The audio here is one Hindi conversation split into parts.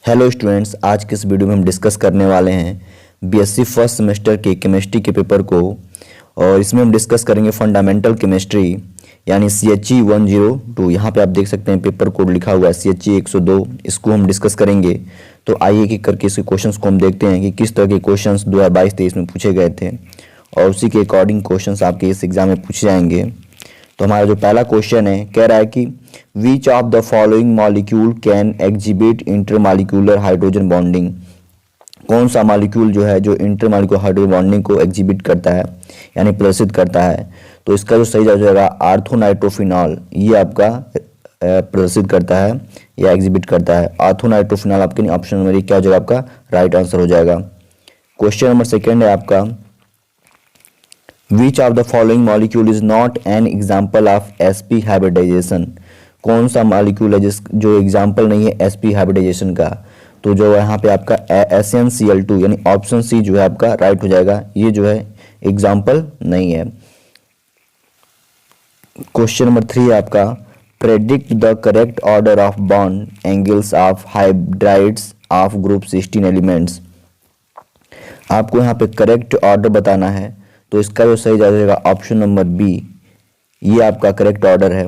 हेलो स्टूडेंट्स, आज के इस वीडियो में हम डिस्कस करने वाले हैं बीएससी फर्स्ट सेमेस्टर के केमिस्ट्री के पेपर को। और इसमें हम डिस्कस करेंगे फंडामेंटल केमिस्ट्री यानी CHE 102। यहाँ पे आप देख सकते हैं पेपर कोड लिखा हुआ है CHE 102। इसको हम डिस्कस करेंगे। तो आइए कि करके इसके क्वेश्चंस को हम देखते हैं कि किस तरह के क्वेश्चंस 2022-23 में पूछे गए थे और उसी के अकॉर्डिंग क्वेश्चंस आपके इस एग्जाम में पूछे जाएंगे। तो हमारा जो पहला क्वेश्चन है कह रहा है कि विच of the following molecule can exhibit intermolecular hydrogen bonding. कौन सा मॉलिक्यूल जो है जो इंटरमॉलिक्यूलर हाइड्रोजन बॉन्डिंग को एग्जिबिट करता है यानी प्रदर्शित करता है। तो इसका जो सही जवाब हो जाएगा आर्थोनाइट्रोफिनॉल। ये आपका प्रदर्शित करता है या एग्जिबिट करता है आर्थोनाइट्रोफिनॉल। आपके ऑप्शन नंबर क्या हो जाएगा, आपका राइट आंसर हो जाएगा। क्वेश्चन नंबर सेकेंड है आपका Which of the following molecule is not an example of sp hybridization। कौन सा मॉलिक्यूल है जो एग्जाम्पल नहीं है sp हाइब्रिडाइजेशन का। तो जो यहाँ पे आपका SnCl2 यानी ऑप्शन सी जो है आपका राइट हो जाएगा। ये जो है एग्जाम्पल नहीं है। क्वेश्चन नंबर 3 है आपका predict the correct order of bond angles of hydrides of group 16 elements. आपको यहाँ पे करेक्ट ऑर्डर बताना है। तो इसका जो सही जवाब रहेगा ऑप्शन नंबर बी। ये आपका करेक्ट ऑर्डर है।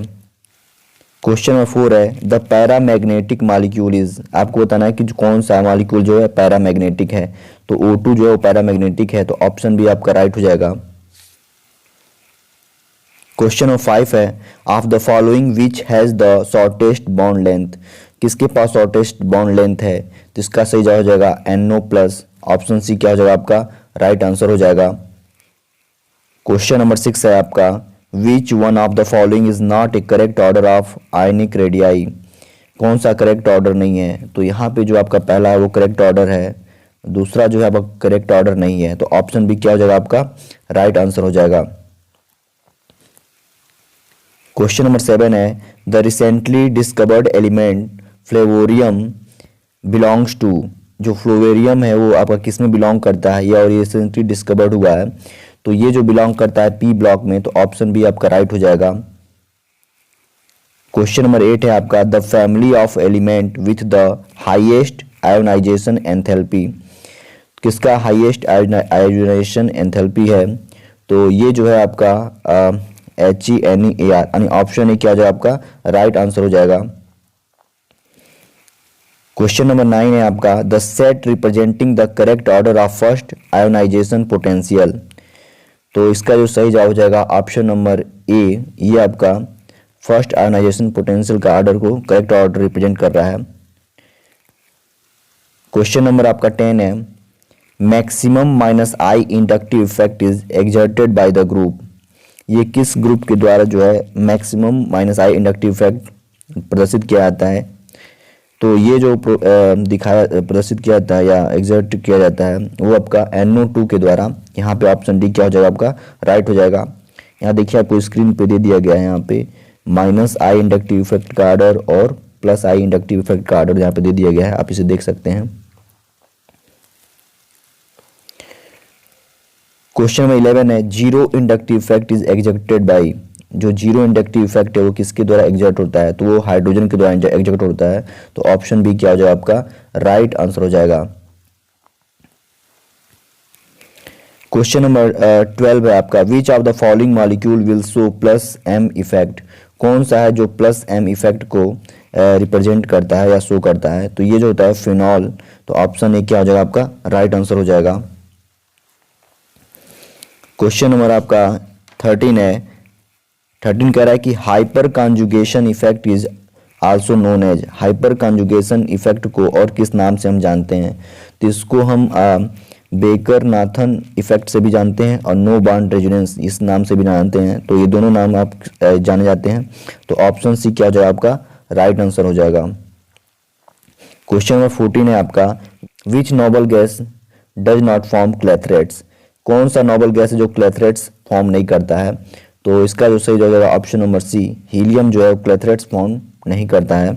क्वेश्चन नंबर 4 है द पैरामैग्नेटिक मॉलिक्यूल इज। आपको बताना है कि कौन सा मॉलिक्यूल जो है पैरामैग्नेटिक है। तो O2 जो है वो पैरामैग्नेटिक है। तो ऑप्शन बी आपका राइट हो जाएगा। क्वेश्चन नंबर 5 है of the following which has the shortest bond length. किसके पास शॉर्टेस्ट बॉन्ड लेंथ है। तो इसका सही जवाब हो जाएगा NO+। ऑप्शन सी क्या हो जाएगा, आपका राइट आंसर हो जाएगा। क्वेश्चन नंबर 6 है आपका which one of the following is not A correct order of ionic radii. कौन सा करेक्ट ऑर्डर नहीं है। तो यहाँ पे जो आपका पहला है वो करेक्ट ऑर्डर है, दूसरा जो है आपका करेक्ट ऑर्डर नहीं है। तो ऑप्शन बी क्या हो जाएगा, आपका राइट आंसर हो जाएगा। क्वेश्चन नंबर 7 है the recently discovered element flerovium belongs to. जो फ्लोवेरियम है वो आपका किस में बिलोंग करता है या और ये रिसेंटली डिस्कवर्ड हुआ है। तो ये जो बिलोंग करता है P ब्लॉक में। तो ऑप्शन बी आपका राइट हो जाएगा। क्वेश्चन नंबर 8 है आपका the family of element with the highest ionisation enthalpy. किसका हाईएस्ट आयोनाइजेशन एंथैल्पी है। तो ये जो है आपका HENEAR यानी ऑप्शन ए क्या हो जाएगा, आपका राइट आंसर हो जाएगा। क्वेश्चन नंबर 9 है आपका the set representing the correct order of first ionization potential. तो इसका जो सही जवाब हो जाएगा ऑप्शन नंबर ए। ये आपका फर्स्ट आयोनाइजेशन पोटेंशियल का ऑर्डर को करेक्ट ऑर्डर रिप्रेजेंट कर रहा है। क्वेश्चन नंबर आपका 10 है maximum -I inductive effect is exerted by the group. ये किस ग्रुप के द्वारा जो है मैक्सिमम -I इंडक्टिव इफेक्ट प्रदर्शित किया जाता है। तो ये जो प्रदर्शित किया जाता है या एग्जर्ट किया जाता है वो आपका NO2 के द्वारा। यहाँ पे ऑप्शन डी क्या हो जाएगा, आपका राइट हो जाएगा। यहाँ देखिए आपको स्क्रीन पे दे दिया गया है यहाँ पे -I इंडक्टिव इफेक्ट का ऑर्डर और +I इंडक्टिव इफेक्ट का ऑर्डर यहाँ पे दे दिया गया है, आप इसे देख सकते हैं। क्वेश्चन नंबर 11 है zero inductive effect is exerted by. जो जीरो इंडक्टिव इफेक्ट है वो किसके द्वारा एग्जर्ट होता है। तो वो हाइड्रोजन के द्वारा एग्जर्ट होता है। तो ऑप्शन बी क्या हो जाएगा, आपका राइट आंसर हो जाएगा। क्वेश्चन नंबर 12 है आपका विच of the following molecule will show +M effect. कौन सा है जो +M इफेक्ट को रिप्रेजेंट करता है या शो करता है। तो ये जो होता है फिनॉल। तो ऑप्शन ए क्या हो जाएगा, आपका राइट आंसर हो जाएगा। क्वेश्चन नंबर आपका 13 है 13 कह रहा है कि hyperconjugation effect is also known as. Hyperconjugation effect को और किस नाम से हम जानते हैं। तो इसको हम बेकर नाथन इफेक्ट से भी जानते हैं और नो बॉन्ड रेजोनेंस इस नाम से भी जानते हैं। तो ये दोनों नाम आप जाने जाते हैं। तो ऑप्शन सी क्या हो जाएगा, आपका राइट आंसर हो जाएगा। क्वेश्चन नंबर 14 है आपका which noble gas does not form clathrates. कौन सा नोबल गैस है जो क्लेथरेट्स फॉर्म नहीं करता है। तो इसका जो सही जवाब है ऑप्शन नंबर सी। हीलियम जो है क्लेथरेट्स फॉर्म नहीं करता है।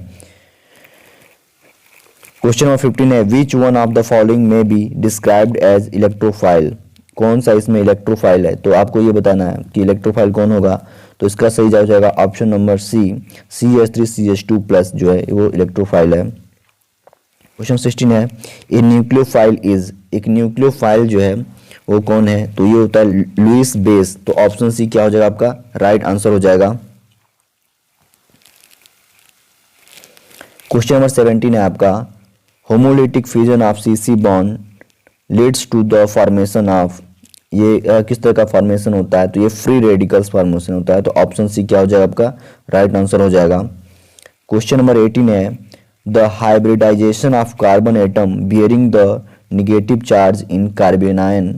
क्वेश्चन नंबर 15 है which one of the following में बी डिस्क्राइब्ड एज इलेक्ट्रोफाइल। कौन सा इसमें इलेक्ट्रोफाइल है। तो आपको ये बताना है कि इलेक्ट्रोफाइल कौन होगा। तो इसका सही जवाब हो जाएगा ऑप्शन नंबर सी CH3CH2+ जो है वो इलेक्ट्रोफाइल है। क्वेश्चन 16 है ए न्यूक्लियोफाइल इज, एक न्यूक्लियोफाइल जो है वो कौन है, तो ये होता है लुईस बेस। तो ऑप्शन सी क्या हो जाएगा आपका राइट आंसर हो जाएगा। क्वेश्चन नंबर 17 है आपका homolytic fusion of CC bond leads to the formation of, ये किस तरह का फॉर्मेशन होता है, तो ये फ्री रेडिकल्स फॉर्मेशन होता है। तो ऑप्शन सी क्या हो जाएगा आपका राइट आंसर हो जाएगा। क्वेश्चन नंबर 18 है the hybridization of carbon atom bearing the negative charge in carbanion,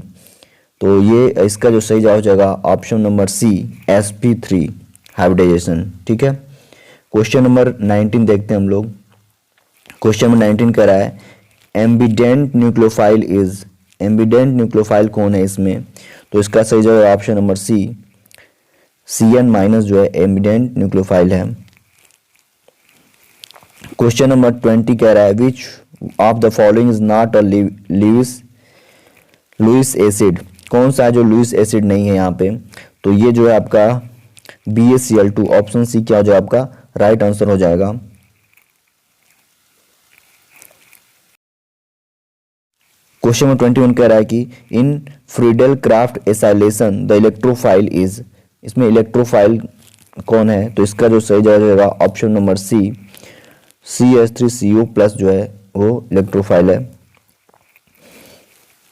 तो ये इसका जो सही जवाब हो जाएगा ऑप्शन नंबर सी sp3 हाइब्रिडाइजेशन। ठीक है, क्वेश्चन नंबर 19 देखते हैं हम लोग। क्वेश्चन नंबर 19 कह रहा है ambident nucleophile is, ambient nucleophile कौन है इसमें, तो इसका सही जवाब ऑप्शन नंबर सी Cn- जो है एम्बिडेंट न्यूक्लियोफाइल है। क्वेश्चन नंबर 20 कह रहा है which of the following is not a Lewis acid, कौन सा है जो लुईस एसिड नहीं है यहाँ पे, तो ये जो है आपका BaCl2, ऑप्शन सी क्या जो आपका राइट आंसर हो जाएगा। क्वेश्चन नंबर 21 कह रहा है कि in Friedel Craft acylation the electrophile is, इसमें इलेक्ट्रोफाइल कौन है, तो इसका जो सही जवाब होगा ऑप्शन नंबर सी CH3CO+ जो है वो इलेक्ट्रोफाइल है।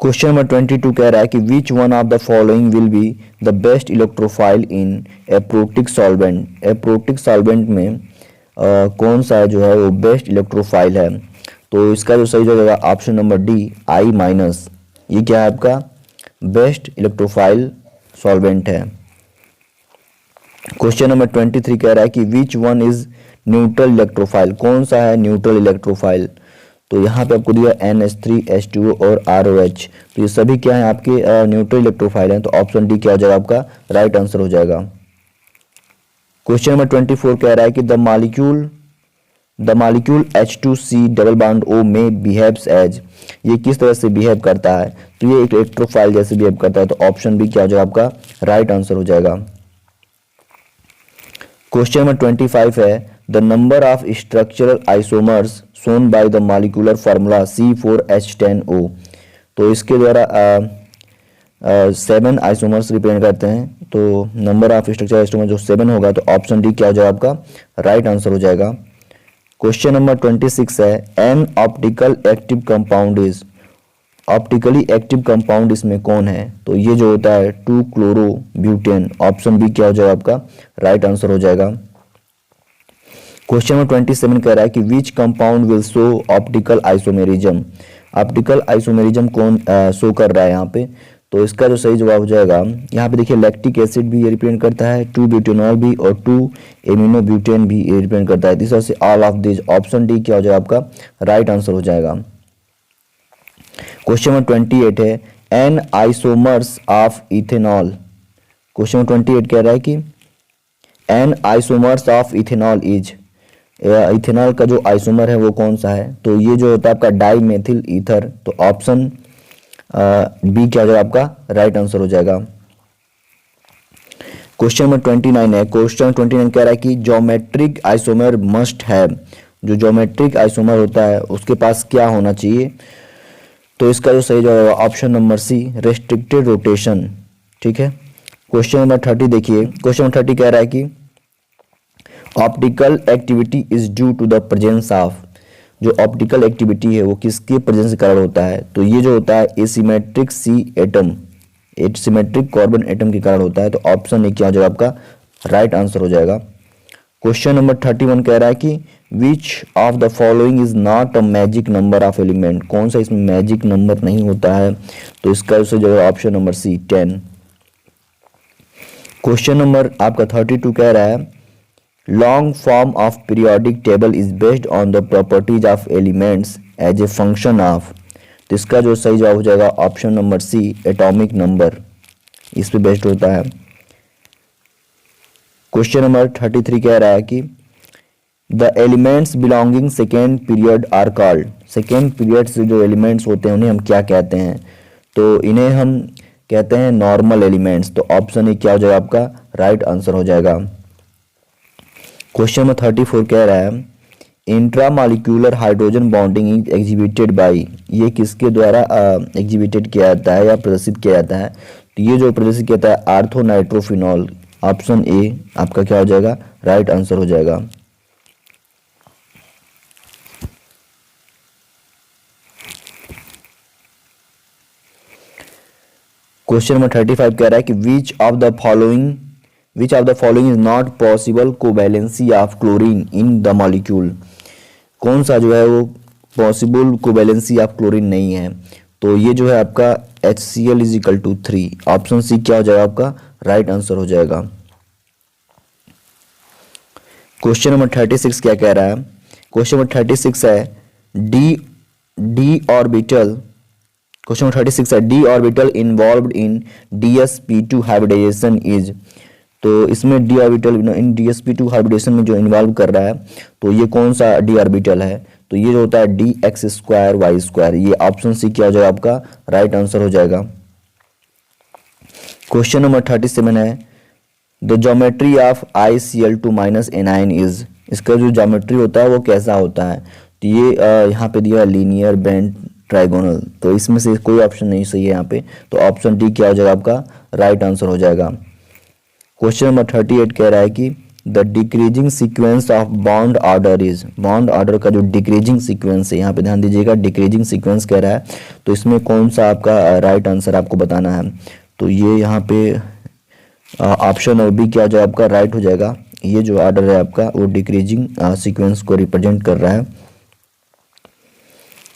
क्वेश्चन नंबर 22 कह रहा है कि which one of the following will be the best electrophile in aprotic solvent, aprotic solvent में कौन सा जो है वो बेस्ट इलेक्ट्रोफाइल है, तो इसका जो सही जवाब होगा ऑप्शन नंबर डी I-, ये क्या है आपका बेस्ट इलेक्ट्रोफाइल सॉल्वेंट है। क्वेश्चन नंबर 23 कह रहा है कि which one is neutral electrophile, कौन सा है न्यूट्रल इलेक्ट्रोफाइल, तो यहाँ पे आपको दिया NH3H2O और ROH, तो ये सभी क्या है आपके न्यूट्रल इलेक्ट्रोफाइल हैं। तो ऑप्शन डी क्या हो जाएगा आपका राइट आंसर हो जाएगा। क्वेश्चन नंबर 24 कह रहा है कि the molecule H2C double bond O में बिहेव्स एज, ये किस तरह से बिहेव करता है, तो ये एक इलेक्ट्रोफाइल जैसे बिहेव करता है। तो ऑप्शन बी क्या हो जाएगा आपका राइट आंसर हो जाएगा। क्वेश्चन नंबर 25 है the number of structural isomers shown by the molecular formula C4H10O, तो इसके द्वारा 7 आइसोमर्स रिप्रेजेंट करते हैं। तो नंबर ऑफ स्ट्रक्चरल आइसोमर जो 7 होगा, तो ऑप्शन डी क्या हो जाएगा आपका राइट आंसर हो जाएगा। क्वेश्चन नंबर 26 है an optical active compound is, optically active compound इसमें कौन है, तो ये जो होता है 2-chloro-butane, ऑप्शन बी क्या हो जाएगा आपका राइट आंसर हो जाएगा। क्वेश्चन नंबर 27 कह रहा है कि which compound will show optical isomerism, optical isomerism कौन शो कर रहा है यहाँ पे, तो इसका जो सही जवाब हो जाएगा यहाँ पे देखिए लैक्टिक एसिड भी ये रिप्रेजेंट करता है, 2-butanol भी और 2-aminobutane भी ये रिप्रेजेंट करता है। दिस से all of this, option D क्या हो जाएगा आपका राइट आंसर हो जाएगा। क्वेश्चन नंबर 28 है N isomers of ethanol, question number 28 कह रहा है कि N isomers of ethanol is, ethanol का जो आइसोमर है वो कौन सा है, तो ये जो होता है आपका डाई मेथिल ईथर, तो ऑप्शन बी क्या हो जाएगा आपका राइट आंसर हो जाएगा। क्वेश्चन नंबर 29 है, क्वेश्चन 29 कह रहा है कि ज्योमेट्रिक आइसोमर मस्ट हैव, जो ज्योमेट्रिक आइसोमर होता है उसके पास क्या होना चाहिए, तो इसका जो सही जवाब है option number C restricted rotation. ठीक है, क्वेश्चन नंबर 30 देखिए, क्वेश्चन नंबर 30 कह रहा है कि optical activity is due to the presence of, जो ऑप्टिकल एक्टिविटी है वो किसके प्रेजेंस के कारण होता है, तो ये जो होता है एसिमेट्रिक एसिमेट्रिक कार्बन एटम के कारण होता है। तो ऑप्शन ए क्या हो जाएगा आपका राइट आंसर हो जाएगा। क्वेश्चन नंबर 31 कह रहा है कि विच of the following is not a magic number of element, कौन सा इसमें मैजिक नंबर नहीं होता है, तो इसका जो है option number C 10। Question number आपका 32 कह रहा है long form of periodic table is based on the properties of elements as a function of, तो इसका जो सही जवाब हो जाएगा option number C atomic number, इस पे बेस्ड होता है। क्वेश्चन नंबर 33 कह रहा है कि the elements belonging second period are called, second period से जो एलिमेंट्स होते हैं उन्हें हम क्या कहते हैं, तो इन्हें हम कहते हैं नॉर्मल एलिमेंट्स। तो ऑप्शन ए क्या हो जाएगा आपका राइट आंसर हो जाएगा। क्वेश्चन नंबर 34 कह रहा है intramolecular hydrogen bonding is exhibited by, ये किसके द्वारा एग्जिबिटेड किया जाता है या प्रदर्शित किया जाता है? तो ये जो प्रदर्शित किया जाता है आर्थो नाइट्रोफिनॉल। ऑप्शन ए आपका क्या हो जाएगा? राइट आंसर हो जाएगा। क्वेश्चन नंबर 35 कह रहा है कि विच of the following is not possible covalency of chlorine in the molecule. कौन सा जो है वो पॉसिबल कोवैलेंसी ऑफ क्लोरीन नहीं है? तो ये जो है आपका HCl is equal to 3। Option C क्या हो जाएगा आपका? राइट आंसर हो जाएगा। क्वेश्चन नंबर 36 क्या कह रहा है? क्वेश्चन नंबर 36 है डी ऑर्बिटल। क्वेश्चन नंबर 36 है D orbital involved in DsP2 hybridisation is. तो इसमें डी ऑर्बिटल इन DsP2 हाइब्रिडेशन में जो इन्वॉल्व कर रहा है तो ये कौन सा डी ऑर्बिटल है? तो ये जो होता है DX2Y2। ये ऑप्शन सी क्या हो जाएगा आपका? राइट आंसर हो जाएगा। क्वेश्चन नंबर 37 है the geometry of ICl2 A9 is. इसका जो ज्योमेट्री होता है वो कैसा होता है? तो ये यहाँ पे दिया है लीनियर बेंट ट्राइगोनल। तो इसमें से कोई ऑप्शन नहीं सही है यहाँ पे, तो ऑप्शन डी क्या हो जाएगा आपका? राइट आंसर हो जाएगा। क्वेश्चन नंबर 38 कह रहा है कि the decreasing sequence of bond order is. Bond order का जो डिक्रीजिंग सीक्वेंस है, यहाँ पे ध्यान दीजिएगा, डिक्रीजिंग सीक्वेंस कह रहा है, तो इसमें कौन सा आपका राइट आंसर आपको बताना है? तो ये यहाँ पे ऑप्शन और बी क्या हो जाएगा आपका? राइट हो जाएगा। ये जो ऑर्डर है आपका वो डिक्रीजिंग सीक्वेंस को रिप्रेजेंट कर रहा है।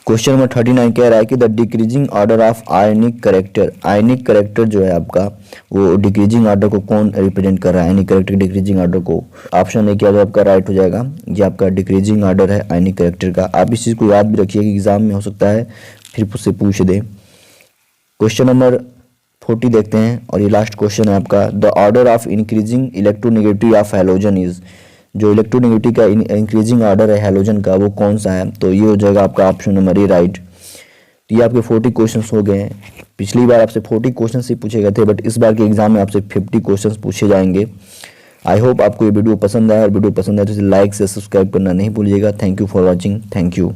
क्वेश्चन नंबर 39 कह रहा है कि the decreasing order of ionic character. Ionic character जो है आपका वो डिक्रीजिंग ऑर्डर को कौन रिप्रेजेंट कर रहा है? आयनिक करेक्टर डिक्रीजिंग ऑर्डर को। ऑप्शन ए क्या जो आपका राइट हो जाएगा। ये आपका डिक्रीजिंग ऑर्डर है आयनिक करेक्टर का। आप इस चीज़ को याद भी रखिए कि एग्जाम में हो सकता है फिर उससे पूछ दे। क्वेश्चन नंबर 40 देखते हैं और ये लास्ट क्वेश्चन है आपका the order of increasing electronegativity of halogen is. जो इलेक्ट्रोनेगेटिविटी का इंक्रीजिंग ऑर्डर है हैलोजन का वो कौन सा है? तो ये हो जाएगा आपका ऑप्शन नंबर ए राइट। तो ये आपके 40 क्वेश्चंस हो गए हैं। पिछली बार आपसे 40 क्वेश्चन ही पूछे गए थे, बट इस बार के एग्जाम में आपसे 50 क्वेश्चंस पूछे जाएंगे। आई होप आपको ये वीडियो पसंद आया, और वीडियो पसंद आए तो इसे लाइक से सब्सक्राइब करना नहीं भूलिएगा। Thank you for watching. Thank you.